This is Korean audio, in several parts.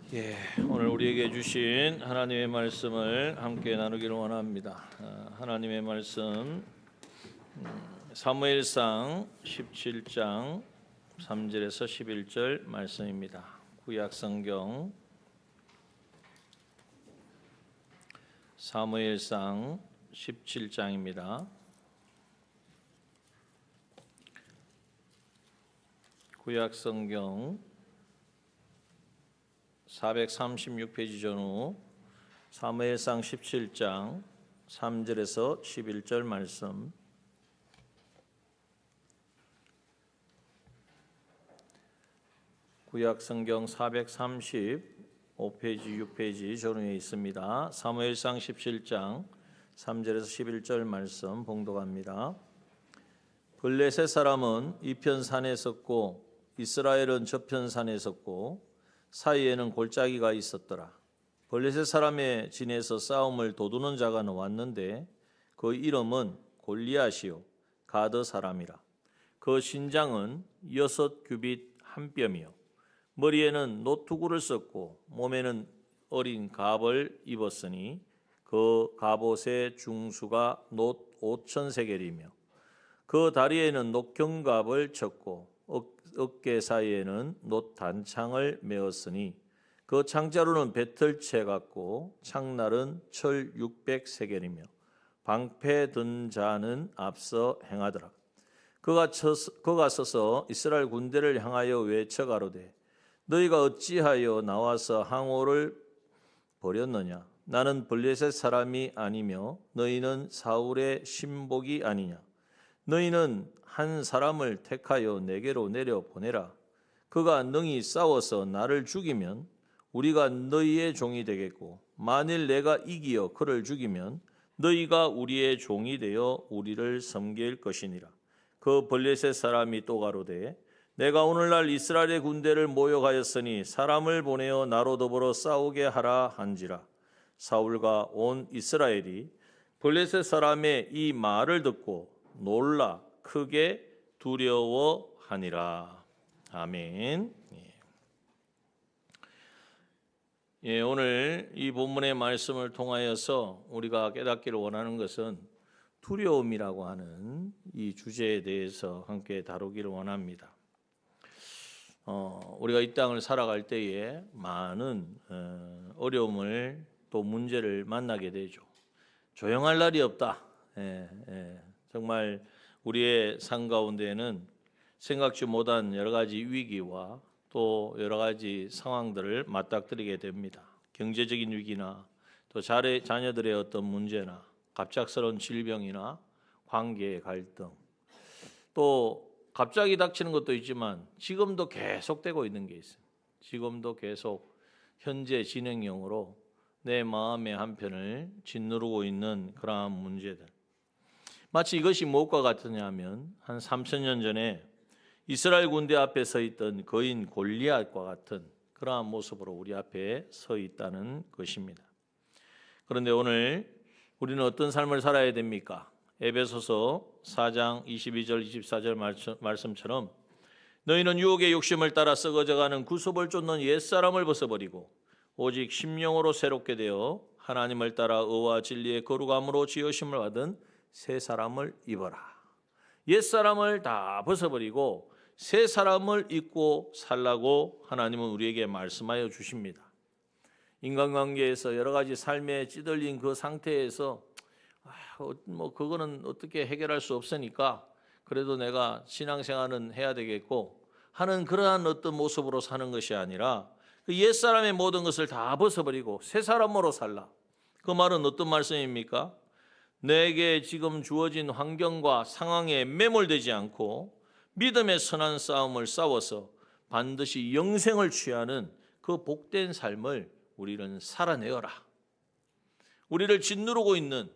오늘 우리에게 주신 하나님의 말씀을 함께 나누기를 원합니다. 하나님의 말씀 사무엘상 17장 3절에서 11절 말씀입니다. 구약성경 사무엘상 17장입니다. 구약성경 436페이지 전후 사무엘상 17장 3절에서 11절 말씀. 구약성경 435페이지 6페이지 전후에 있습니다. 사무엘상 17장 3절에서 11절 말씀 봉독합니다. 블레셋 사람은 이편 산에 섰고 이스라엘은 저편 산에 섰고 사이에는 골짜기가 있었더라. 블레셋 사람의 진에서 싸움을 도두는 자가 왔는데 그 이름은 골리앗이요 가드 사람이라. 그 신장은 6규빗 한 뼘이요 머리에는 노투구를 썼고 몸에는 어린 갑을 입었으니 그 갑옷의 중수가 놋 5,000세겔이며 그 다리에는 녹경갑을 쳤고 어깨 사이에는 놋 단창을 메었으니 그 창자루는 배틀채 같고 창날은 철 600세겔이며 방패 든 자는 앞서 행하더라. 그가 서서 이스라엘 군대를 향하여 외쳐 가로되 너희가 어찌하여 나와서 항오를 벌였느냐? 나는 블레셋 사람이 아니며 너희는 사울의 신복이 아니냐? 너희는 한 사람을 택하여 내게로 내려보내라. 그가 능히 싸워서 나를 죽이면 우리가 너희의 종이 되겠고 만일 내가 이기어 그를 죽이면 너희가 우리의 종이 되어 우리를 섬길 것이니라. 그 블레셋 사람이 또 가로되 내가 오늘날 이스라엘의 군대를 모욕하였으니 사람을 보내어 나로 더불어 싸우게 하라 한지라. 사울과 온 이스라엘이 블레셋 사람의 이 말을 듣고 놀라 크게 두려워하니라. 아멘. 오늘 이 본문의 말씀을 통하여서 우리가 깨닫기를 원하는 것은 두려움이라고 하는 이 주제에 대해서 함께 다루기를 원합니다. 우리가 이 땅을 살아갈 때에 많은 어려움을 또 문제를 만나게 되죠. 조용할 날이 없다. 정말 우리의 삶 가운데에는 생각지 못한 여러 가지 위기와 또 여러 가지 상황들을 맞닥뜨리게 됩니다. 경제적인 위기나 또 자녀들의 어떤 문제나 갑작스러운 질병이나 관계의 갈등, 또 갑자기 닥치는 것도 있지만 지금도 계속되고 있는 게 있어요. 지금도 계속 현재 진행형으로 내 마음의 한편을 짓누르고 있는 그러한 문제들. 마치 이것이 무엇과 같으냐 하면 한 3,000년 전에 이스라엘 군대 앞에 서 있던 거인 골리앗과 같은 그러한 모습으로 우리 앞에 서 있다는 것입니다. 그런데 오늘 우리는 어떤 삶을 살아야 됩니까? 에베소서 4장 22절 24절 말씀처럼 너희는 유혹의 욕심을 따라 썩어져가는 구습을 쫓는 옛사람을 벗어버리고 오직 심령으로 새롭게 되어 하나님을 따라 의와 진리의 거룩함으로 지으심을 받은 새 사람을 입어라. 옛사람을 다 벗어버리고 새 사람을 입고 살라고 하나님은 우리에게 말씀하여 주십니다. 인간관계에서 여러 가지 삶에 찌들린 그 상태에서 그거는 어떻게 해결할 수 없으니까 그래도 내가 신앙생활은 해야 되겠고 하는 그러한 어떤 모습으로 사는 것이 아니라 그 옛사람의 모든 것을 다 벗어버리고 새 사람으로 살라. 그 말은 어떤 말씀입니까? 내게 지금 주어진 환경과 상황에 매몰되지 않고 믿음의 선한 싸움을 싸워서 반드시 영생을 취하는 그 복된 삶을 우리는 살아내어라. 우리를 짓누르고 있는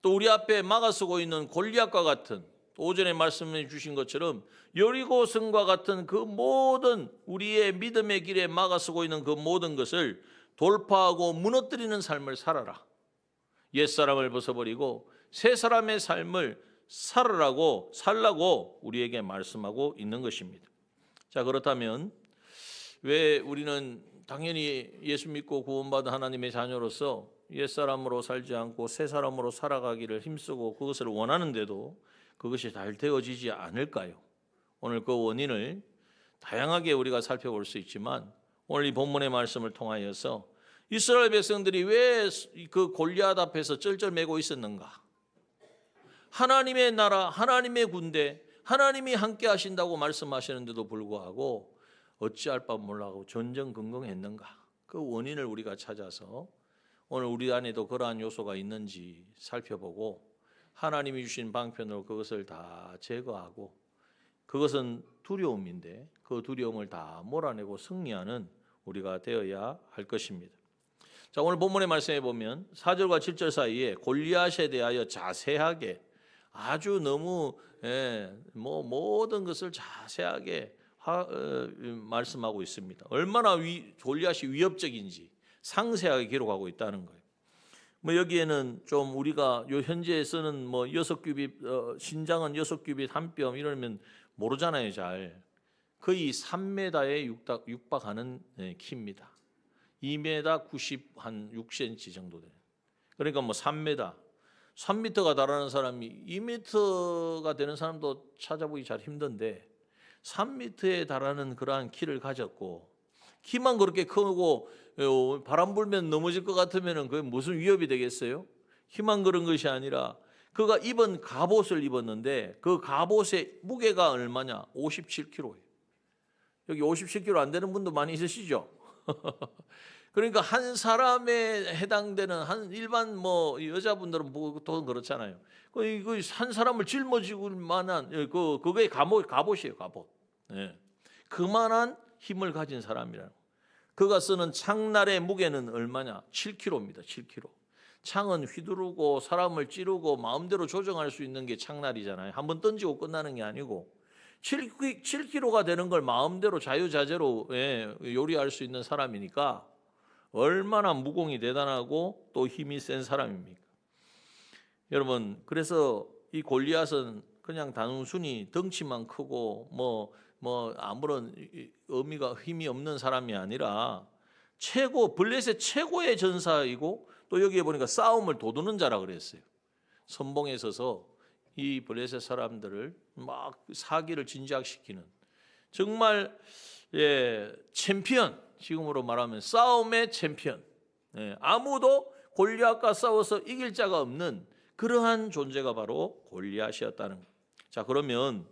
또 우리 앞에 막아서고 있는 골리앗과 같은 오전에 말씀해 주신 것처럼 여리고성과 같은 그 모든 우리의 믿음의 길에 막아서고 있는 그 모든 것을 돌파하고 무너뜨리는 삶을 살아라. 옛사람을 벗어버리고 새 사람의 삶을 살라고 우리에게 말씀하고 있는 것입니다. 자, 그렇다면 왜 우리는 당연히 예수 믿고 구원받은 하나님의 자녀로서 옛사람으로 살지 않고 새 사람으로 살아가기를 힘쓰고 그것을 원하는데도 그것이 잘 되어지지 않을까요? 오늘 그 원인을 다양하게 우리가 살펴볼 수 있지만 오늘 이 본문의 말씀을 통하여서 이스라엘 백성들이 왜 그 골리앗 앞에서 쩔쩔매고 있었는가? 하나님의 나라, 하나님의 군대, 하나님이 함께 하신다고 말씀하시는데도 불구하고 어찌할 바 몰라고 전전긍긍했는가? 그 원인을 우리가 찾아서 오늘 우리 안에도 그러한 요소가 있는지 살펴보고 하나님이 주신 방편으로 그것을 다 제거하고, 그것은 두려움인데 그 두려움을 다 몰아내고 승리하는 우리가 되어야 할 것입니다. 자, 오늘 본문의 말씀에 보면 4절과 7절 사이에 골리앗에 대하여 자세하게 아주 너무 모든 것을 자세하게 말씀하고 있습니다. 얼마나 골리앗이 위협적인지 상세하게 기록하고 있다는 거예요. 뭐 여기에는 좀 우리가 요 현재 쓰는 뭐 6규빗 신장은 6규빗 한 뼘 이러면 모르잖아요, 잘. 거의 3m에 육박하는 키입니다. 2m 96cm 정도 되는. 그러니까 뭐 3m가 달하는 사람이 2m가 되는 사람도 찾아보기 잘 힘든데 3m에 달하는 그러한 키를 가졌고, 키만 그렇게 크고 바람 불면 넘어질 것 같으면 그게 무슨 위협이 되겠어요? 키만 그런 것이 아니라 그가 입은 갑옷을 입었는데 그 갑옷의 무게가 얼마냐? 57kg예요. 여기 57kg 안 되는 분도 많이 있으시죠? 그러니까 한 사람에 해당되는 한 일반 뭐 여자분들은 보통 그렇잖아요. 그 한 사람을 짊어지고 만한 그게 갑옷이에요, 갑옷. 예. 그만한 힘을 가진 사람이라고. 그가 쓰는 창날의 무게는 얼마냐? 7kg입니다. 7kg. 창은 휘두르고 사람을 찌르고 마음대로 조정할 수 있는 게 창날이잖아요. 한번 던지고 끝나는 게 아니고 7kg가 되는 걸 마음대로 자유자재로 요리할 수 있는 사람이니까 얼마나 무공이 대단하고 또 힘이 센 사람입니까? 여러분, 그래서 이 골리앗은 그냥 단순히 덩치만 크고 뭐 아무런 의미가 힘이 없는 사람이 아니라 블레셋 최고의 전사이고, 또 여기에 보니까 싸움을 도두는 자라 그랬어요. 선봉에 서서 이 블레셋 사람들을 막 사기를 진작시키는 정말 챔피언, 지금으로 말하면 싸움의 챔피언. 아무도 골리앗과 싸워서 이길 자가 없는 그러한 존재가 바로 골리앗이었다는 거예요. 자, 그러면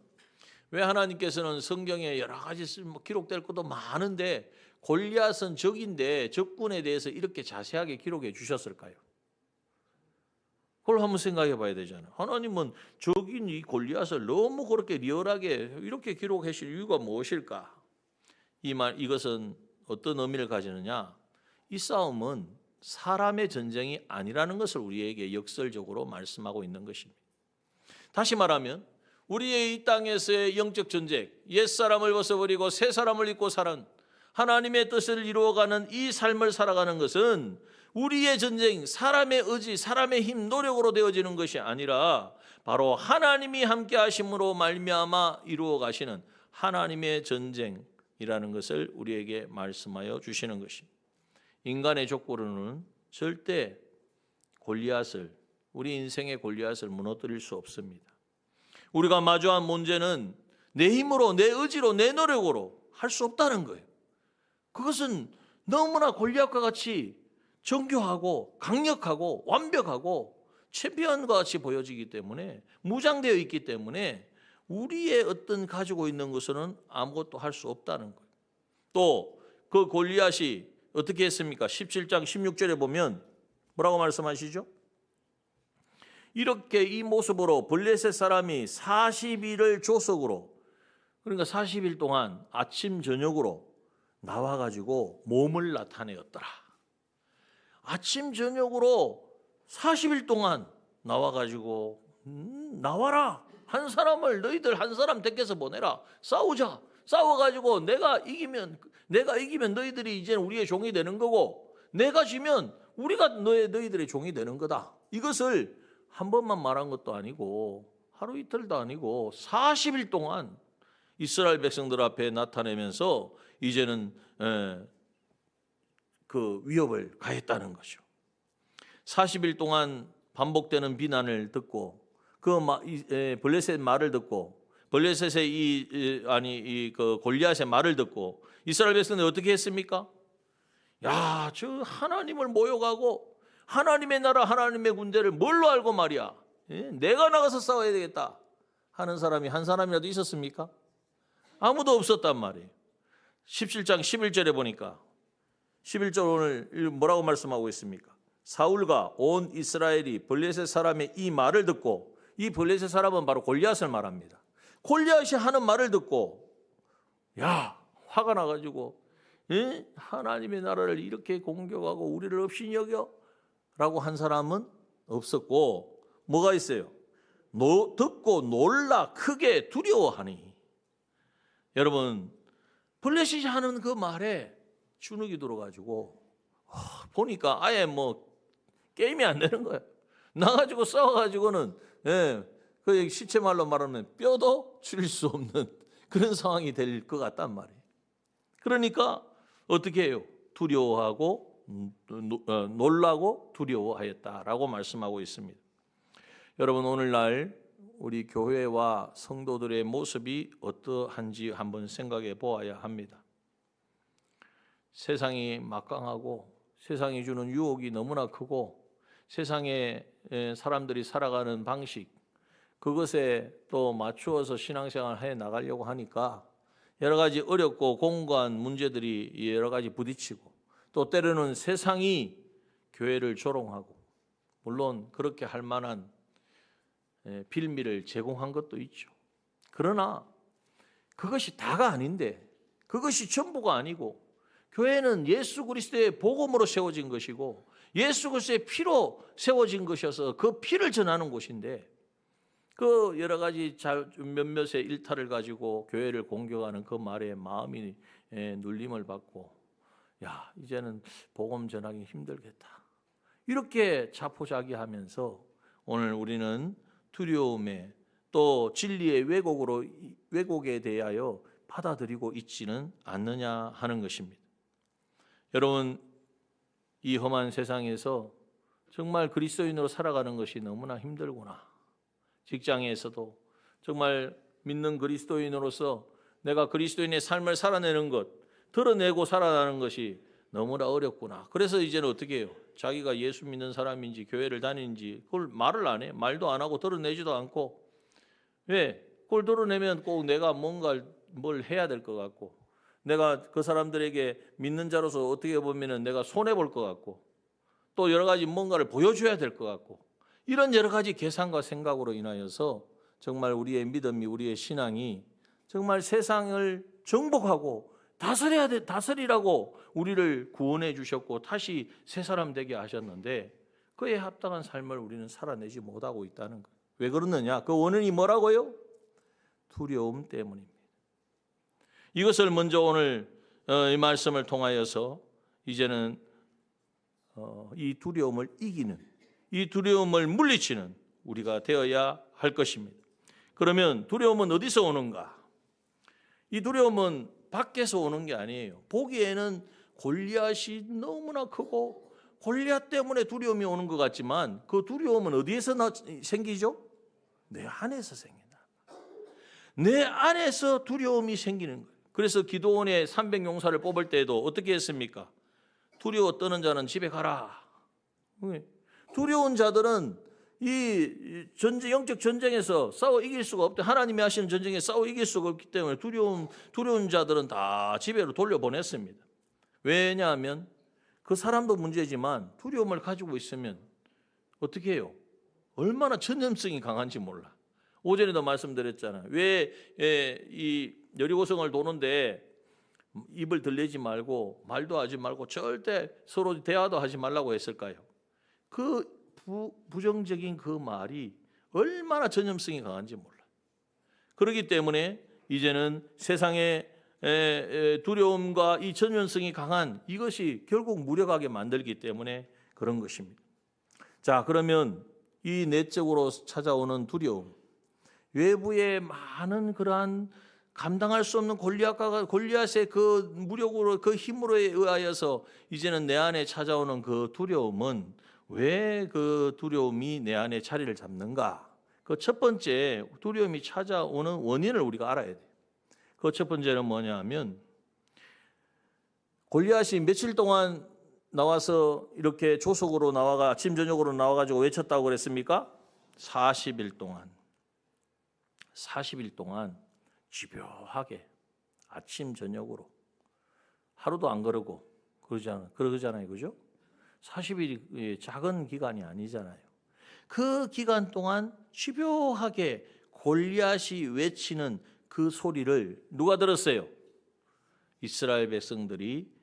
왜 하나님께서는 성경에 여러 가지 기록될 것도 많은데 골리앗은 적인데 적군에 대해서 이렇게 자세하게 기록해 주셨을까요? 그걸 한번 생각해 봐야 되잖아요. 하나님은 적인 이 골리앗을 너무 그렇게 리얼하게 이렇게 기록하실 이유가 무엇일까? 이것은 어떤 의미를 가지느냐? 이 싸움은 사람의 전쟁이 아니라는 것을 우리에게 역설적으로 말씀하고 있는 것입니다. 다시 말하면 우리의 이 땅에서의 영적 전쟁, 옛사람을 벗어버리고 새 사람을 입고 사는 하나님의 뜻을 이루어가는 이 삶을 살아가는 것은 우리의 전쟁, 사람의 의지, 사람의 힘, 노력으로 되어지는 것이 아니라 바로 하나님이 함께 하심으로 말미암아 이루어 가시는 하나님의 전쟁이라는 것을 우리에게 말씀하여 주시는 것입니다. 인간의 족보로는 절대 우리 인생의 골리앗을 무너뜨릴 수 없습니다. 우리가 마주한 문제는 내 힘으로, 내 의지로, 내 노력으로 할 수 없다는 거예요. 그것은 너무나 골리앗과 같이 정교하고 강력하고 완벽하고 챔피언과 같이 보여지기 때문에, 무장되어 있기 때문에 우리의 어떤 가지고 있는 것은 아무것도 할 수 없다는 거예요. 또 그 골리앗이 어떻게 했습니까? 17장 16절에 보면 뭐라고 말씀하시죠? 이렇게 이 모습으로 블레셋 사람이 40일을 조석으로, 그러니까 40일 동안 아침 저녁으로 나와가지고 몸을 나타내었더라. 아침 저녁으로 40일 동안 나와가지고 나와라, 너희들 한 사람 택해서 보내라, 싸우자, 싸워가지고 내가 이기면 너희들이 이제 우리의 종이 되는 거고, 내가 지면 우리가 너희들의 종이 되는 거다. 이것을 한 번만 말한 것도 아니고 하루 이틀도 아니고 40일 동안 이스라엘 백성들 앞에 나타내면서 이제는 그 위협을 가했다는 거죠. 40일 동안 반복되는 비난을 듣고 블레셋 말을 듣고 블레셋의 그 골리앗의 말을 듣고 이스라엘 백성들이 어떻게 했습니까? 야, 저 하나님을 모욕하고 하나님의 나라 하나님의 군대를 뭘로 알고 말이야? 내가 나가서 싸워야 되겠다 하는 사람이 한 사람이라도 있었습니까? 아무도 없었단 말이에요. 17장 11절에 보니까 11절 오늘 뭐라고 말씀하고 있습니까? 사울과 온 이스라엘이 블레셋 사람의 이 말을 듣고, 이 블레셋 사람은 바로 골리앗을 말합니다. 골리앗이 하는 말을 듣고 야, 화가 나가지고 하나님의 나라를 이렇게 공격하고 우리를 없이 여겨? 라고 한 사람은 없었고, 뭐가 있어요? 듣고 놀라 크게 두려워하니. 여러분, 블레셋이 하는 그 말에 주눅이 들어가지고 보니까 아예 게임이 안 되는 거예요. 나가지고 싸워가지고는 그 시체 말로 말하면 뼈도 줄일 수 없는 그런 상황이 될 것 같단 말이에요. 그러니까 어떻게 해요? 두려워하고 놀라고 두려워하였다라고 말씀하고 있습니다. 여러분, 오늘날 우리 교회와 성도들의 모습이 어떠한지 한번 생각해 보아야 합니다. 세상이 막강하고 세상이 주는 유혹이 너무나 크고 세상에 사람들이 살아가는 방식, 그것에 또 맞추어서 신앙생활을 해 나가려고 하니까 여러 가지 어렵고 공고한 문제들이 여러 가지 부딪히고, 또 때로는 세상이 교회를 조롱하고, 물론 그렇게 할 만한 빌미를 제공한 것도 있죠. 그러나 그것이 다가 아닌데, 그것이 전부가 아니고, 교회는 예수 그리스도의 복음으로 세워진 것이고 예수 그리스도의 피로 세워진 것이어서 그 피를 전하는 곳인데, 그 여러 가지 몇몇의 일탈을 가지고 교회를 공격하는 그 말에 마음이 눌림을 받고, 야, 이제는 복음 전하기 힘들겠다, 이렇게 자포자기하면서 오늘 우리는 두려움에 또 진리의 왜곡에 대하여 받아들이고 있지는 않느냐 하는 것입니다. 여러분, 이 험한 세상에서 정말 그리스도인으로 살아가는 것이 너무나 힘들구나. 직장에서도 정말 믿는 그리스도인으로서 내가 그리스도인의 삶을 살아내는 것, 드러내고 살아가는 것이 너무나 어렵구나. 그래서 이제는 어떻게 해요? 자기가 예수 믿는 사람인지 교회를 다니는지 그걸 말을 안 해. 말도 안 하고 드러내지도 않고. 왜? 그걸 드러내면 꼭 내가 뭘 해야 될 것 같고, 내가 그 사람들에게 믿는 자로서 어떻게 보면 내가 손해볼 것 같고, 또 여러 가지 뭔가를 보여줘야 될 것 같고, 이런 여러 가지 계산과 생각으로 인하여서 정말 우리의 믿음이, 우리의 신앙이 정말 세상을 정복하고 다스리라고 우리를 구원해 주셨고 다시 새 사람 되게 하셨는데, 그에 합당한 삶을 우리는 살아내지 못하고 있다는 거예요. 왜 그러느냐? 그 원인이 뭐라고요? 두려움 때문입니다. 이것을 먼저 오늘 이 말씀을 통하여서 이제는 이 두려움을 이기는, 이 두려움을 물리치는 우리가 되어야 할 것입니다. 그러면 두려움은 어디서 오는가? 이 두려움은 밖에서 오는 게 아니에요. 보기에는 골리앗이 너무나 크고 골리앗 때문에 두려움이 오는 것 같지만, 그 두려움은 어디에서 생기죠? 내 안에서 생긴다. 내 안에서 두려움이 생기는 거예요. 그래서 기드온의 300용사를 뽑을 때에도 어떻게 했습니까? 두려워 떠는 자는 집에 가라. 두려운 자들은 이 영적 전쟁에서 싸워 이길 수가 없대. 하나님이 하시는 전쟁에 싸워 이길 수가 없기 때문에 두려운 자들은 다 집에로 돌려보냈습니다. 왜냐하면 그 사람도 문제지만 두려움을 가지고 있으면 어떻게 해요? 얼마나 전염성이 강한지 몰라. 오전에도 말씀드렸잖아요. 왜 이 여리고성을 도는데 입을 들리지 말고 말도 하지 말고 절대 서로 대화도 하지 말라고 했을까요? 그 부정적인 그 말이 얼마나 전염성이 강한지 몰라. 그렇기 때문에 이제는 세상의 두려움과 이 전염성이 강한 이것이 결국 무력하게 만들기 때문에 그런 것입니다. 자, 그러면 이 내적으로 찾아오는 두려움, 외부의 많은 그러한 감당할 수 없는 골리앗의 그 무력으로 그 힘으로 의하여서 이제는 내 안에 찾아오는 그 두려움은 왜 그 두려움이 내 안에 자리를 잡는가? 그 첫 번째 두려움이 찾아오는 원인을 우리가 알아야 돼요. 그 첫 번째는 뭐냐면 골리앗이 며칠 동안 나와서 이렇게 조속으로 나와가 아침 저녁으로 나와가지고 외쳤다고 그랬습니까? 40일 동안 집요하게 아침 저녁으로 하루도 안 그러고 그러잖아요, 그죠? 40일이 작은 기간이 아니잖아요. 그 기간 동안 집요하게 골리앗이 외치는 그 소리를 누가 들었어요? 이스라엘 백성들이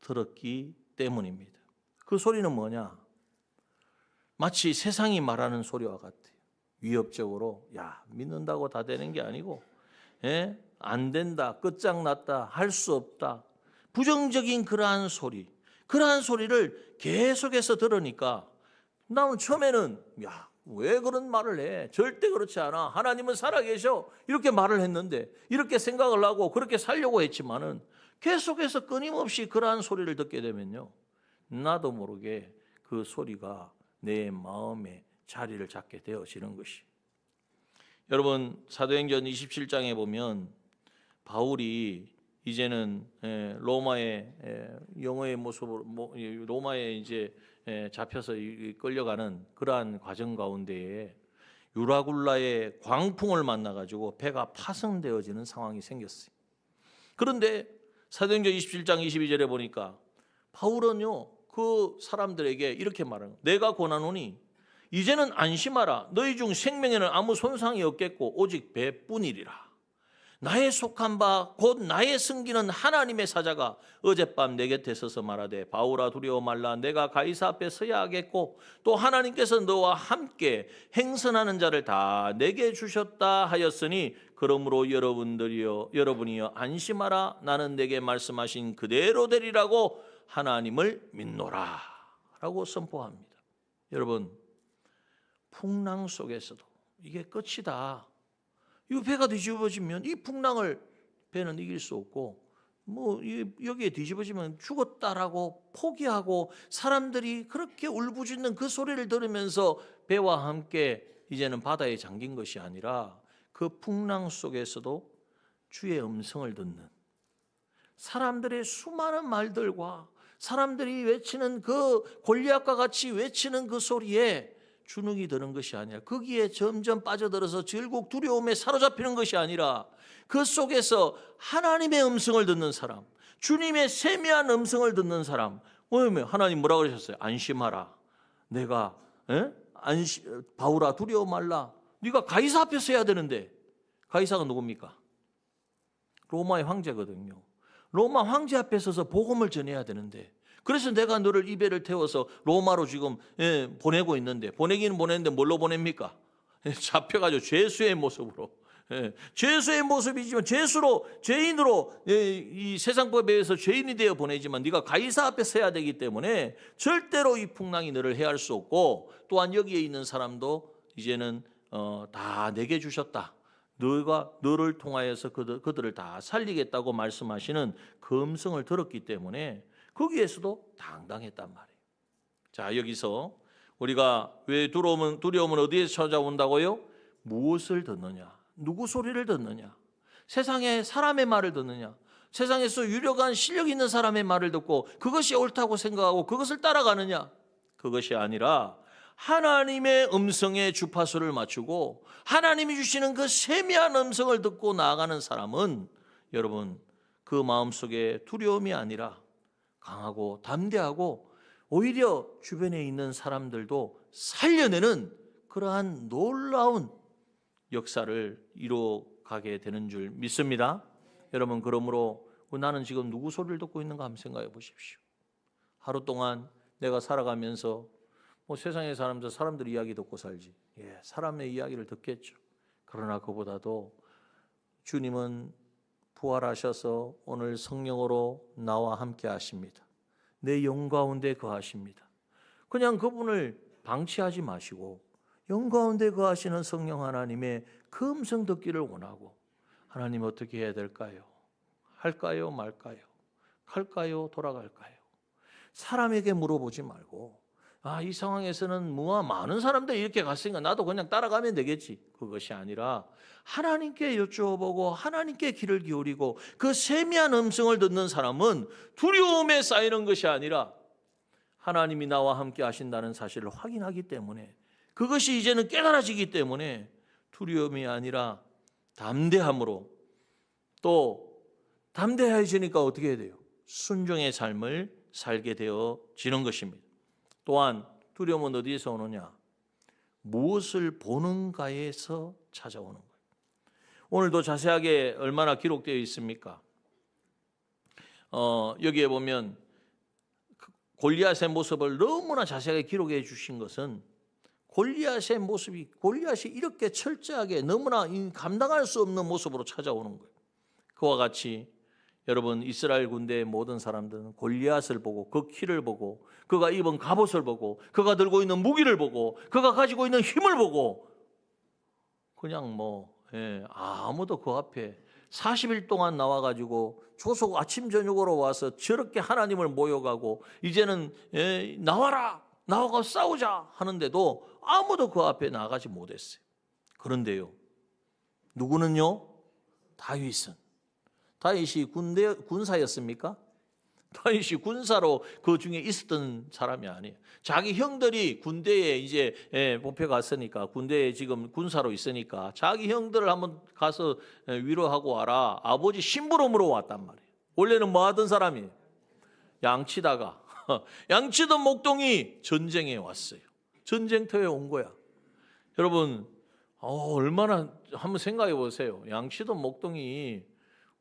들었기 때문입니다. 그 소리는 뭐냐? 마치 세상이 말하는 소리와 같아요. 위협적으로 야 믿는다고 다 되는 게 아니고 안 된다, 끝장났다, 할 수 없다. 부정적인 그러한 소리를 계속해서 들으니까 나는 처음에는 야 왜 그런 말을 해? 절대 그렇지 않아. 하나님은 살아계셔. 이렇게 말을 했는데 이렇게 생각을 하고 그렇게 살려고 했지만은 계속해서 끊임없이 그러한 소리를 듣게 되면요. 나도 모르게 그 소리가 내 마음에 자리를 잡게 되어지는 것이. 여러분 사도행전 27장에 보면 바울이 이제는 로마의 영어의 모습으로 로마에 이제 잡혀서 끌려가는 그러한 과정 가운데에 유라굴라의 광풍을 만나 가지고 배가 파손되어지는 상황이 생겼어요. 그런데 사도행전 27장 22절에 보니까 바울은요 그 사람들에게 이렇게 말하는 거예요. 내가 권하노니 이제는 안심하라. 너희 중 생명에는 아무 손상이 없겠고 오직 배뿐이리라. 나의 속한 바 곧 나의 승기는 하나님의 사자가 어젯밤 내 곁에 서서 말하되 바울아 두려워 말라. 내가 가이사 앞에 서야 하겠고 또 하나님께서 너와 함께 행선하는 자를 다 내게 주셨다 하였으니 그러므로 여러분이여 안심하라. 나는 내게 말씀하신 그대로 되리라고 하나님을 믿노라 라고 선포합니다. 여러분 풍랑 속에서도 이게 끝이다. 이 배가 뒤집어지면 이 풍랑을 배는 이길 수 없고 여기에 뒤집어지면 죽었다라고 포기하고 사람들이 그렇게 울부짖는 그 소리를 들으면서 배와 함께 이제는 바다에 잠긴 것이 아니라 그 풍랑 속에서도 주의 음성을 듣는 사람들의 수많은 말들과 사람들이 외치는 그 골리앗과 같이 외치는 그 소리에 주눅이 드는 것이 아니라 거기에 점점 빠져들어서 결국 두려움에 사로잡히는 것이 아니라 그 속에서 하나님의 음성을 듣는 사람, 주님의 세미한 음성을 듣는 사람. 하나님 뭐라고 그러셨어요? 안심하라. 내가 바울아 두려워 말라. 네가 가이사 앞에 서야 되는데 가이사가 누굽니까? 로마의 황제거든요. 로마 황제 앞에 서서 복음을 전해야 되는데 그래서 내가 너를 이 배를 태워서 로마로 지금 보내고 있는데 보내기는 보냈는데 뭘로 보냅니까? 잡혀가지고 죄수의 모습으로 죄수의 모습이지만 죄인으로 이 세상법에 의해서 죄인이 되어 보내지만 네가 가이사 앞에 서야 되기 때문에 절대로 이 풍랑이 너를 해할 수 없고 또한 여기에 있는 사람도 이제는 다 내게 주셨다. 너를 통하여서 그들을 다 살리겠다고 말씀하시는 그 음성을 들었기 때문에 거기에서도 당당했단 말이에요. 자, 여기서 우리가 왜 두려움은 어디에서 찾아온다고요? 무엇을 듣느냐? 누구 소리를 듣느냐? 세상에 사람의 말을 듣느냐? 세상에서 유력한 실력 있는 사람의 말을 듣고 그것이 옳다고 생각하고 그것을 따라가느냐? 그것이 아니라 하나님의 음성에 주파수를 맞추고 하나님이 주시는 그 세미한 음성을 듣고 나아가는 사람은 여러분 그 마음속에 두려움이 아니라 강하고 담대하고 오히려 주변에 있는 사람들도 살려내는 그러한 놀라운 역사를 이루어가게 되는 줄 믿습니다. 여러분 그러므로 나는 지금 누구 소리를 듣고 있는가 한번 생각해 보십시오. 하루 동안 내가 살아가면서 세상의 사람들 이야기 듣고 살지. 사람의 이야기를 듣겠죠. 그러나 그보다도 주님은 부활하셔서 오늘 성령으로 나와 함께 하십니다. 내 영 가운데 거하십니다. 그냥 그분을 방치하지 마시고 영 가운데 거하시는 성령 하나님의 그 음성 듣기를 원하고 하나님 어떻게 해야 될까요? 할까요? 말까요? 갈까요? 돌아갈까요? 사람에게 물어보지 말고 이 상황에서는 많은 사람들이 이렇게 갔으니까 나도 그냥 따라가면 되겠지. 그것이 아니라 하나님께 여쭈어보고 하나님께 귀를 기울이고 그 세미한 음성을 듣는 사람은 두려움에 쌓이는 것이 아니라 하나님이 나와 함께 하신다는 사실을 확인하기 때문에 그것이 이제는 깨달아지기 때문에 두려움이 아니라 담대함으로 또 담대해지니까 어떻게 해야 돼요? 순종의 삶을 살게 되어지는 것입니다. 또한 두려움은 어디에서 오느냐? 무엇을 보는가에서 찾아오는 거예요. 오늘도 자세하게 얼마나 기록되어 있습니까? 여기에 보면 골리앗의 모습을 너무나 자세하게 기록해 주신 것은 골리앗의 모습이 골리앗이 이렇게 철저하게 너무나 감당할 수 없는 모습으로 찾아오는 거예요. 그와 같이 여러분 이스라엘 군대의 모든 사람들은 골리앗을 보고 그 키를 보고 그가 입은 갑옷을 보고 그가 들고 있는 무기를 보고 그가 가지고 있는 힘을 보고 그냥 아무도 그 앞에 40일 동안 나와가지고 조속 아침 저녁으로 와서 저렇게 하나님을 모여가고 이제는 나와가 싸우자 하는데도 아무도 그 앞에 나가지 못했어요. 그런데요, 누구는요? 다윗이 군사였습니까? 다윗이 군사로 그 중에 있었던 사람이 아니에요. 자기 형들이 군대에 이제 뽑혀갔으니까 군대에 지금 군사로 있으니까 자기 형들을 한번 가서 위로하고 와라. 아버지 심부름으로 왔단 말이에요. 원래는 뭐 하던 사람이에요? 양치다가 양치던 목동이 전쟁에 왔어요. 전쟁터에 온 거야. 여러분 얼마나 한번 생각해 보세요. 양치던 목동이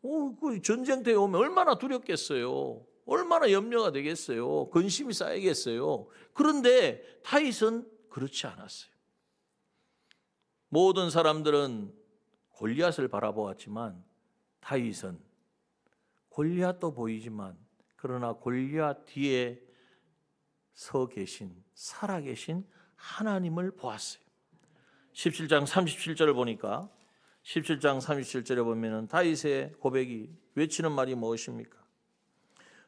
그 전쟁터에 오면 얼마나 두렵겠어요. 얼마나 염려가 되겠어요. 근심이 쌓이겠어요. 그런데 다윗은 그렇지 않았어요. 모든 사람들은 골리앗을 바라보았지만 다윗은 골리앗도 보이지만 그러나 골리앗 뒤에 살아계신 하나님을 보았어요. 17장 37절을 보니까 17장 37절에 보면은 다윗의 고백이 외치는 말이 무엇입니까?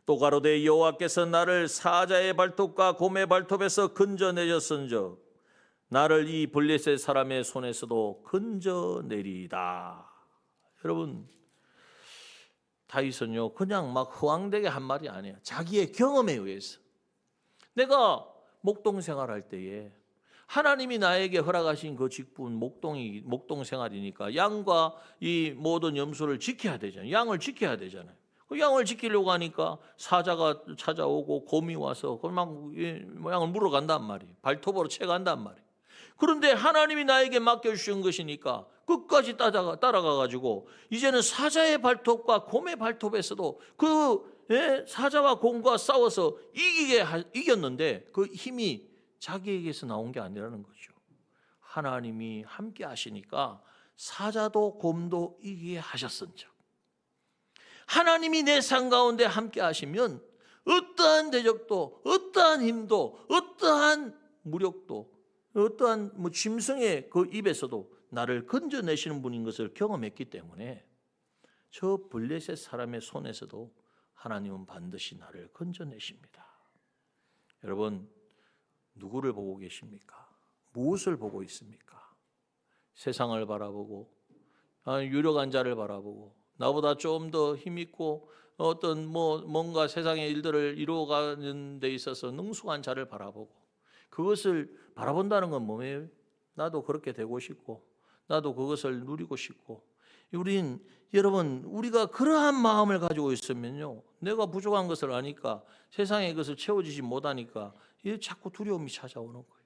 또 가로되 여호와께서 나를 사자의 발톱과 곰의 발톱에서 건져내셨은즉 나를 이 블레셋 사람의 손에서도 건져내리이다. 여러분 다윗은요 그냥 막 허황되게 한 말이 아니에요. 자기의 경험에 의해서 내가 목동 생활할 때에 하나님이 나에게 허락하신 그 직분 목동 생활이니까 양과 이 모든 염소를 지켜야 되잖아요. 양을 지켜야 되잖아요. 양을 지키려고 하니까 사자가 찾아오고 곰이 와서 막 양을 물어간단 말이에요. 발톱으로 채간단 말이에요. 그런데 하나님이 나에게 맡겨주신 것이니까 끝까지 따라가가지고 이제는 사자의 발톱과 곰의 발톱에서도 그 사자와 곰과 싸워서 이겼는데 그 힘이 자기에게서 나온 게 아니라는 거죠. 하나님이 함께 하시니까 사자도 곰도 이기게 하셨은즉 하나님이 내 삶 가운데 함께 하시면 어떠한 대적도 어떠한 힘도 어떠한 무력도 어떠한 짐승의 그 입에서도 나를 건져내시는 분인 것을 경험했기 때문에 저 블레셋 사람의 손에서도 하나님은 반드시 나를 건져내십니다. 여러분 누구를 보고 계십니까? 무엇을 보고 있습니까? 세상을 바라보고 유력한 자를 바라보고 나보다 좀 더 힘있고 어떤 뭔가 세상의 일들을 이루어가는 데 있어서 능숙한 자를 바라보고 그것을 바라본다는 건 뭐예요? 나도 그렇게 되고 싶고 나도 그것을 누리고 싶고 여러분 우리가 그러한 마음을 가지고 있으면요 내가 부족한 것을 아니까 세상의 것을 채워지지 못하니까 자꾸 두려움이 찾아오는 거예요.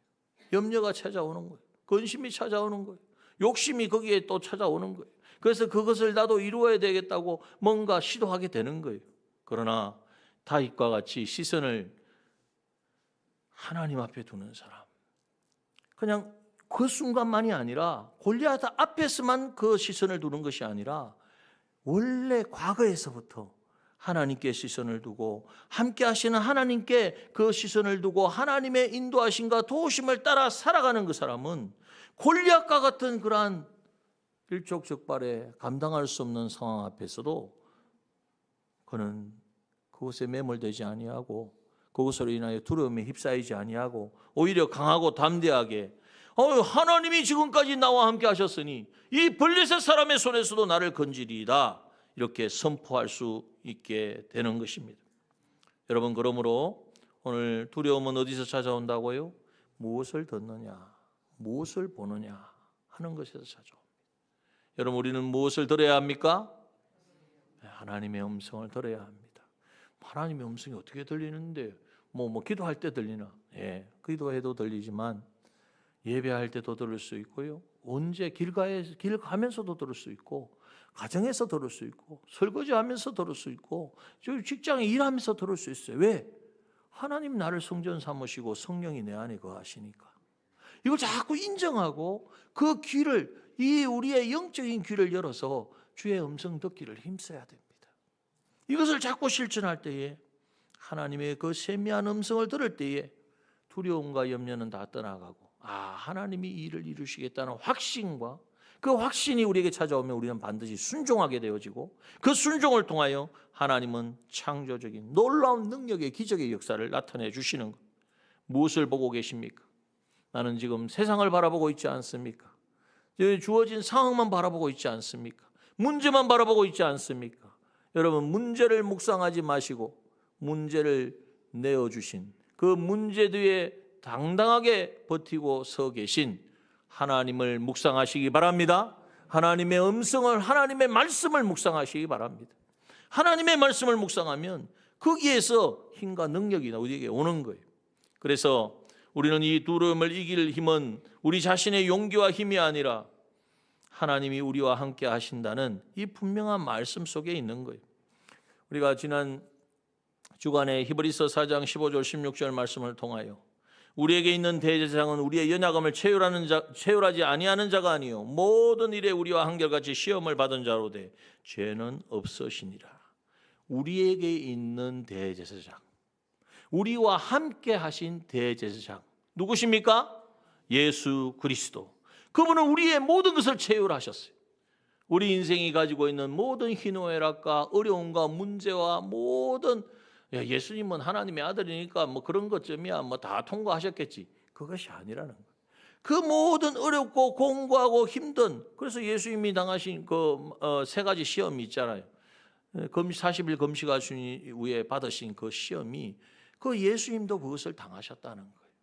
염려가 찾아오는 거예요. 근심이 찾아오는 거예요. 욕심이 거기에 또 찾아오는 거예요. 그래서 그것을 나도 이루어야 되겠다고 뭔가 시도하게 되는 거예요. 그러나 다윗과 같이 시선을 하나님 앞에 두는 사람, 그냥 그 순간만이 아니라 골리앗 앞에서만 그 시선을 두는 것이 아니라 원래 과거에서부터 하나님께 시선을 두고 함께 하시는 하나님께 그 시선을 두고 하나님의 인도하심과 도우심을 따라 살아가는 그 사람은 골리앗과 같은 그러한 일촉즉발에 감당할 수 없는 상황 앞에서도 그는 그것에 매몰되지 아니하고 그것으로 인하여 두려움에 휩싸이지 아니하고 오히려 강하고 담대하게 하나님이 지금까지 나와 함께 하셨으니 이 블레셋 사람의 손에서도 나를 건지리이다, 이렇게 선포할 수 있게 되는 것입니다. 여러분, 그러므로 오늘 두려움은 어디서 찾아온다고요? 무엇을 듣느냐, 무엇을 보느냐 하는 것에서 찾아옵니다. 여러분, 우리는 무엇을 들어야 합니까? 하나님의 음성을 들어야 합니다. 하나님의 음성이 어떻게 들리는데 기도할 때 들리나? 기도해도 들리지만 예배할 때도 들을 수 있고요. 언제 길 가면서도 들을 수 있고, 가정에서 들을 수 있고, 설거지하면서 들을 수 있고, 직장에 일하면서 들을 수 있어요. 왜? 하나님 나를 성전 삼으시고 성령이 내 안에 거하시니까. 이걸 자꾸 인정하고 그 귀를, 이 우리의 영적인 귀를 열어서 주의 음성 듣기를 힘써야 됩니다. 이것을 자꾸 실천할 때에, 하나님의 그 세미한 음성을 들을 때에 두려움과 염려는 다 떠나가고, 하나님이 이 일을 이루시겠다는 확신과 그 확신이 우리에게 찾아오면 우리는 반드시 순종하게 되어지고, 그 순종을 통하여 하나님은 창조적인 놀라운 능력의 기적의 역사를 나타내 주시는 것. 무엇을 보고 계십니까? 나는 지금 세상을 바라보고 있지 않습니까? 주어진 상황만 바라보고 있지 않습니까? 문제만 바라보고 있지 않습니까? 여러분, 문제를 묵상하지 마시고 문제를 내어주신, 그 문제 뒤에 당당하게 버티고 서 계신 하나님을 묵상하시기 바랍니다. 하나님의 음성을, 하나님의 말씀을 묵상하시기 바랍니다. 하나님의 말씀을 묵상하면 거기에서 힘과 능력이 우리에게 오는 거예요. 그래서 우리는 이 두려움을 이길 힘은 우리 자신의 용기와 힘이 아니라 하나님이 우리와 함께 하신다는 이 분명한 말씀 속에 있는 거예요. 우리가 지난 주간에 히브리서 4장 15절 16절 말씀을 통하여 우리에게 있는 대제사장은 우리의 연약함을 체휼하지 아니하는 자가 아니요 모든 일에 우리와 한결같이 시험을 받은 자로되 죄는 없으시니라. 우리에게 있는 대제사장, 우리와 함께 하신 대제사장 누구십니까? 예수 그리스도. 그분은 우리의 모든 것을 체휼하셨어요. 우리 인생이 가지고 있는 모든 희노애락과 어려움과 문제와 모든, 예수님은 하나님의 아들이니까 그런 것쯤이야 다 통과하셨겠지, 그것이 아니라는 거예요. 그 모든 어렵고 공고하고 힘든, 그래서 예수님이 당하신 그 세 가지 시험이 있잖아요. 40일 금식하신 후에 받으신 그 시험이, 그 예수님도 그것을 당하셨다는 거예요.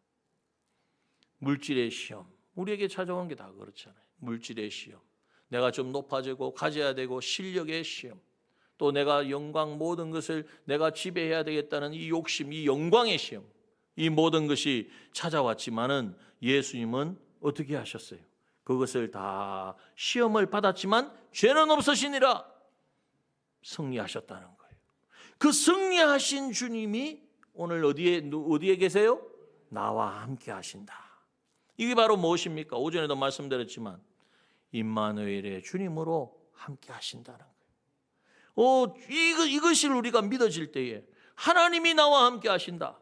물질의 시험, 우리에게 찾아오는 게 다 그렇잖아요. 물질의 시험, 내가 좀 높아지고 가져야 되고 실력의 시험, 또 내가 영광 모든 것을 내가 지배해야 되겠다는 이 욕심, 이 영광의 시험, 이 모든 것이 찾아왔지만은 예수님은 어떻게 하셨어요? 그것을 다 시험을 받았지만 죄는 없으시니라 승리하셨다는 거예요. 그 승리하신 주님이 오늘 어디에 계세요? 나와 함께 하신다. 이게 바로 무엇입니까? 오전에도 말씀드렸지만 임마누엘의 주님으로 함께 하신다는 거예요. 이것을 우리가 믿어질 때에 하나님이 나와 함께 하신다,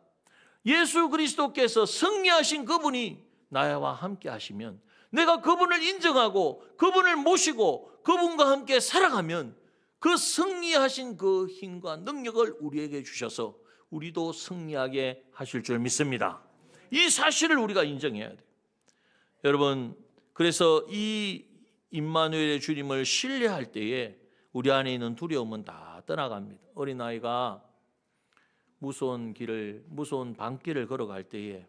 예수 그리스도께서 승리하신 그분이 나와 함께 하시면, 내가 그분을 인정하고 그분을 모시고 그분과 함께 살아가면 그 승리하신 그 힘과 능력을 우리에게 주셔서 우리도 승리하게 하실 줄 믿습니다. 이 사실을 우리가 인정해야 돼요. 여러분, 그래서 이 임마누엘의 주님을 신뢰할 때에 우리 안에 있는 두려움은 다 떠나갑니다. 어린아이가 무서운 밤길을 걸어갈 때에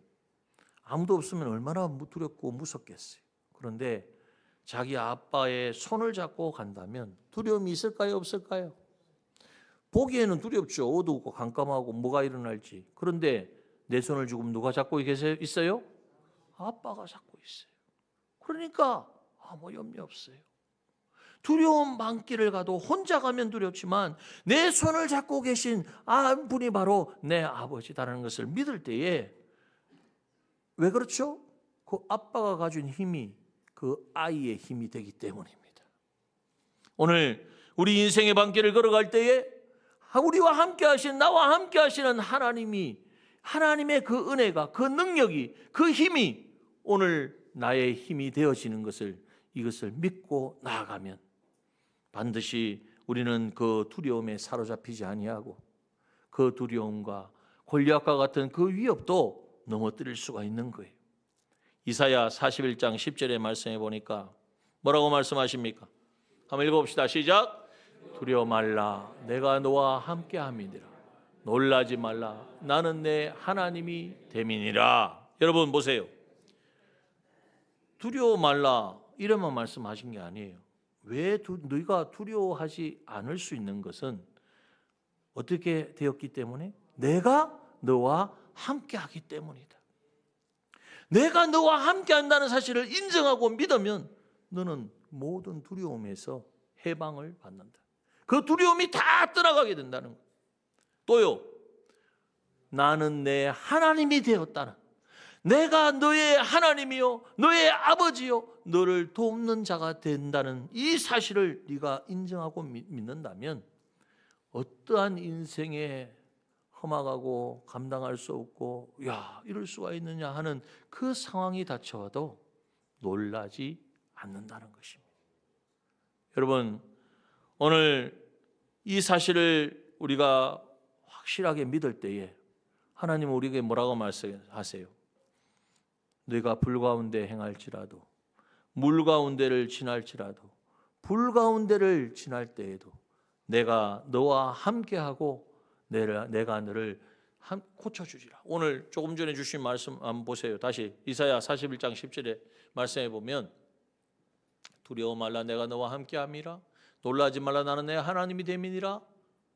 아무도 없으면 얼마나 두렵고 무섭겠어요. 그런데 자기 아빠의 손을 잡고 간다면 두려움이 있을까요, 없을까요? 보기에는 두렵죠. 어두웠고 깜깜하고 뭐가 일어날지. 그런데 내 손을 지금 누가 잡고 있어요? 아빠가 잡고 있어요. 그러니까 아무 염려 없어요. 두려운 밤길을 가도 혼자 가면 두렵지만 내 손을 잡고 계신 분이 바로 내 아버지다라는 것을 믿을 때에, 왜 그렇죠? 그 아빠가 가진 힘이 그 아이의 힘이 되기 때문입니다. 오늘 우리 인생의 밤길을 걸어갈 때에 우리와 함께 하신, 나와 함께 하시는 하나님의 그 은혜가, 그 능력이, 그 힘이 오늘 나의 힘이 되어지는 것을 이것을 믿고 나아가면 반드시 우리는 그 두려움에 사로잡히지 아니하고 그 두려움과 골리앗과 같은 그 위협도 넘어뜨릴 수가 있는 거예요. 이사야 41장 10절의 말씀에 보니까 뭐라고 말씀하십니까? 한번 읽어봅시다. 시작. 두려워 말라. 내가 너와 함께함이니라. 놀라지 말라. 나는 내 하나님이 됨이니라. 여러분 보세요. 두려워 말라 이래만 말씀하신 게 아니에요. 왜 너희가 두려워하지 않을 수 있는 것은 어떻게 되었기 때문에? 내가 너와 함께하기 때문이다. 내가 너와 함께한다는 사실을 인정하고 믿으면 너는 모든 두려움에서 해방을 받는다. 그 두려움이 다 떠나가게 된다는 거예요. 또요, 나는 내 하나님이 되었다는, 내가 너의 하나님이요 너의 아버지요 너를 돕는 자가 된다는 이 사실을 네가 인정하고 믿는다면 어떠한 인생에 험악하고 감당할 수 없고 야 이럴 수가 있느냐 하는 그 상황이 닥쳐와도 놀라지 않는다는 것입니다. 여러분, 오늘 이 사실을 우리가 확실하게 믿을 때에 하나님은 우리에게 뭐라고 말씀하세요? 너희가 불 가운데 행할지라도, 물 가운데를 지날지라도, 불 가운데를 지날 때에도 내가 너와 함께하고 내가 너를 고쳐주리라. 오늘 조금 전에 주신 말씀 한번 보세요. 다시 이사야 41장 10절에 말씀해 보면 두려워 말라 내가 너와 함께함이라. 놀라지 말라 나는 내 하나님이 됨이니라.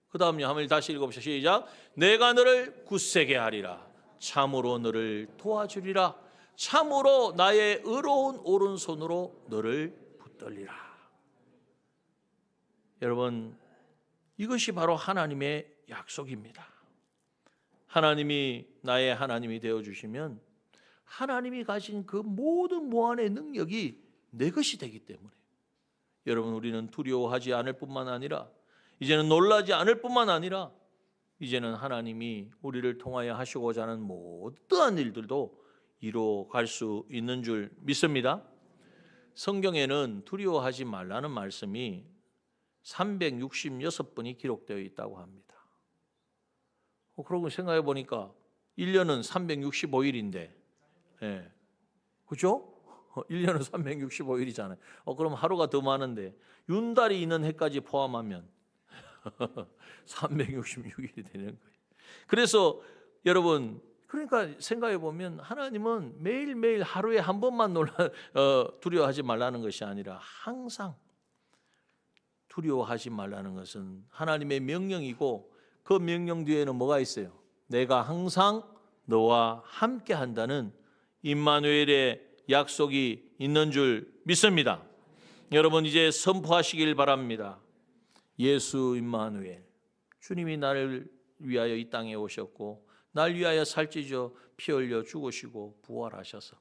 그 다음요 한번 다시 읽어보시죠. 시작. 내가 너를 굳세게 하리라. 참으로 너를 도와주리라. 참으로 나의 의로운 오른손으로 너를 붙들리라. 여러분, 이것이 바로 하나님의 약속입니다. 하나님이 나의 하나님이 되어주시면 하나님이 가진 그 모든 무한의 능력이 내 것이 되기 때문에 여러분, 우리는 두려워하지 않을 뿐만 아니라 이제는 놀라지 않을 뿐만 아니라 이제는 하나님이 우리를 통하여 하시고자 하는 모든 일들도 이루어갈 수 있는 줄 믿습니다. 성경에는 두려워하지 말라는 말씀이 366번이 기록되어 있다고 합니다. 그러고 생각해 보니까 1년은 365일인데 그죠? 1년은 365일이잖아요. 그럼 하루가 더 많은데 윤달이 있는 해까지 포함하면 366일이 되는 거예요. 그래서 여러분, 그러니까 생각해 보면 하나님은 매일매일 하루에 한 번만 두려워하지 말라는 것이 아니라 항상 두려워하지 말라는 것은 하나님의 명령이고 그 명령 뒤에는 뭐가 있어요? 내가 항상 너와 함께 한다는 임마누엘의 약속이 있는 줄 믿습니다. 여러분, 이제 선포하시길 바랍니다. 예수 임마누엘, 주님이 나를 위하여 이 땅에 오셨고 날 위하여 살찌져 피 흘려 죽으시고 부활하셔서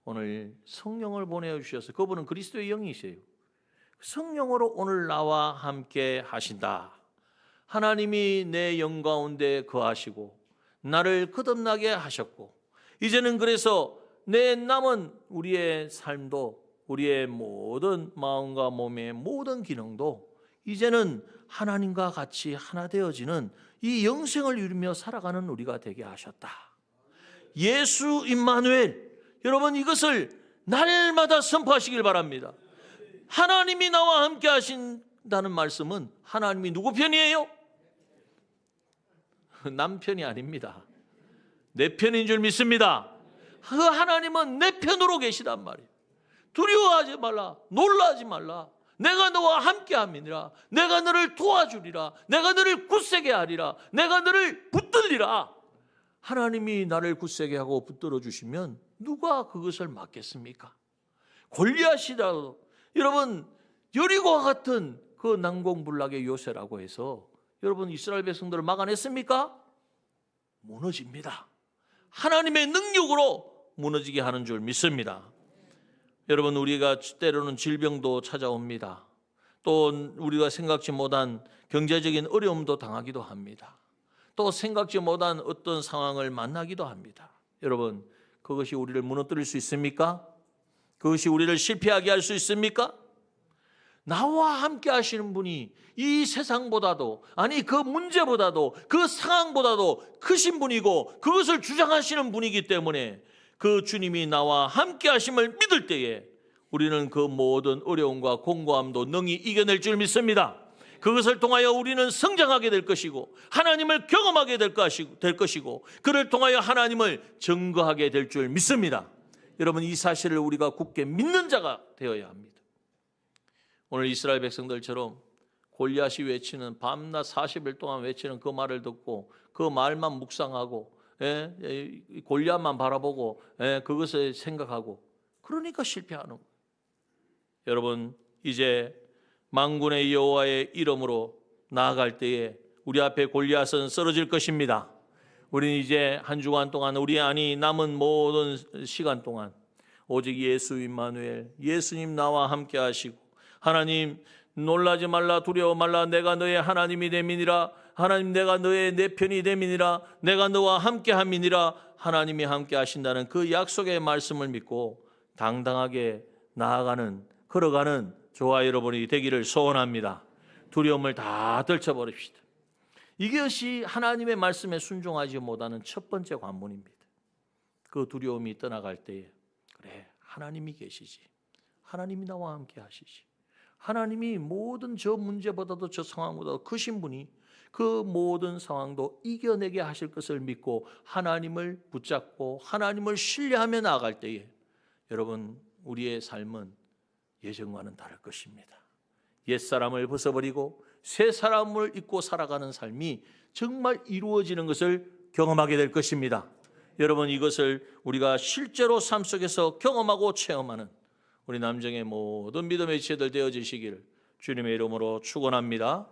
오늘 성령을 보내주셔서 그분은 그리스도의 영이세요. 성령으로 오늘 나와 함께 하신다. 하나님이 내 영 가운데 거하시고 나를 거듭나게 하셨고 이제는 그래서 내 남은 우리의 삶도 우리의 모든 마음과 몸의 모든 기능도 이제는 하나님과 같이 하나 되어지는 이 영생을 이루며 살아가는 우리가 되게 하셨다. 예수 임마누엘, 여러분 이것을 날마다 선포하시길 바랍니다. 하나님이 나와 함께 하신다는 말씀은 하나님이 누구 편이에요? 남편이 아닙니다. 내 편인 줄 믿습니다. 그 하나님은 내 편으로 계시단 말이에요. 두려워하지 말라, 놀라지 말라. 내가 너와 함께함이니라. 내가 너를 도와주리라. 내가 너를 굳세게 하리라. 내가 너를 붙들리라. 하나님이 나를 굳세게 하고 붙들어 주시면 누가 그것을 막겠습니까? 골리앗이라도, 여러분 여리고와 같은 그 난공불락의 요새라고 해서 여러분 이스라엘 백성들을 막아냈습니까? 무너집니다. 하나님의 능력으로 무너지게 하는 줄 믿습니다. 여러분, 우리가 때로는 질병도 찾아옵니다. 또 우리가 생각지 못한 경제적인 어려움도 당하기도 합니다. 또 생각지 못한 어떤 상황을 만나기도 합니다. 여러분, 그것이 우리를 무너뜨릴 수 있습니까? 그것이 우리를 실패하게 할 수 있습니까? 나와 함께 하시는 분이 이 세상보다도, 아니 그 문제보다도, 그 상황보다도 크신 분이고 그것을 주장하시는 분이기 때문에 그 주님이 나와 함께 하심을 믿을 때에 우리는 그 모든 어려움과 공고함도 능히 이겨낼 줄 믿습니다. 그것을 통하여 우리는 성장하게 될 것이고 하나님을 경험하게 될 것이고 그를 통하여 하나님을 증거하게 될 줄 믿습니다. 여러분, 이 사실을 우리가 굳게 믿는 자가 되어야 합니다. 오늘 이스라엘 백성들처럼 골리앗이 외치는, 밤낮 40일 동안 외치는 그 말을 듣고 그 말만 묵상하고 골리앗만 바라보고 그것을 생각하고, 그러니까 실패하는 거예요. 여러분, 이제 만군의 여호와의 이름으로 나아갈 때에 우리 앞에 골리앗은 쓰러질 것입니다. 우리는 이제 한 주간 동안, 우리 안이 남은 모든 시간 동안 오직 예수 임마누엘, 예수님 나와 함께 하시고, 하나님 놀라지 말라, 두려워 말라, 내가 너의 하나님이 됨이니라. 하나님, 내가 너의 내 편이 됨이니라. 내가 너와 함께 함이니라. 하나님이 함께 하신다는 그 약속의 말씀을 믿고 당당하게 나아가는, 걸어가는 저와 여러분이 되기를 소원합니다. 두려움을 다 떨쳐버립시다. 이것이 하나님의 말씀에 순종하지 못하는 첫 번째 관문입니다. 그 두려움이 떠나갈 때에, 그래, 하나님이 계시지, 하나님이 나와 함께 하시지, 하나님이 모든 저 문제보다도 저 상황보다도 크신 분이 그 모든 상황도 이겨내게 하실 것을 믿고 하나님을 붙잡고 하나님을 신뢰하며 나아갈 때에 여러분, 우리의 삶은 예전과는 다를 것입니다. 옛사람을 벗어버리고 새 사람을 입고 살아가는 삶이 정말 이루어지는 것을 경험하게 될 것입니다. 여러분, 이것을 우리가 실제로 삶 속에서 경험하고 체험하는 우리 남정의 모든 믿음의 지체들 되어지시기를 주님의 이름으로 축원합니다.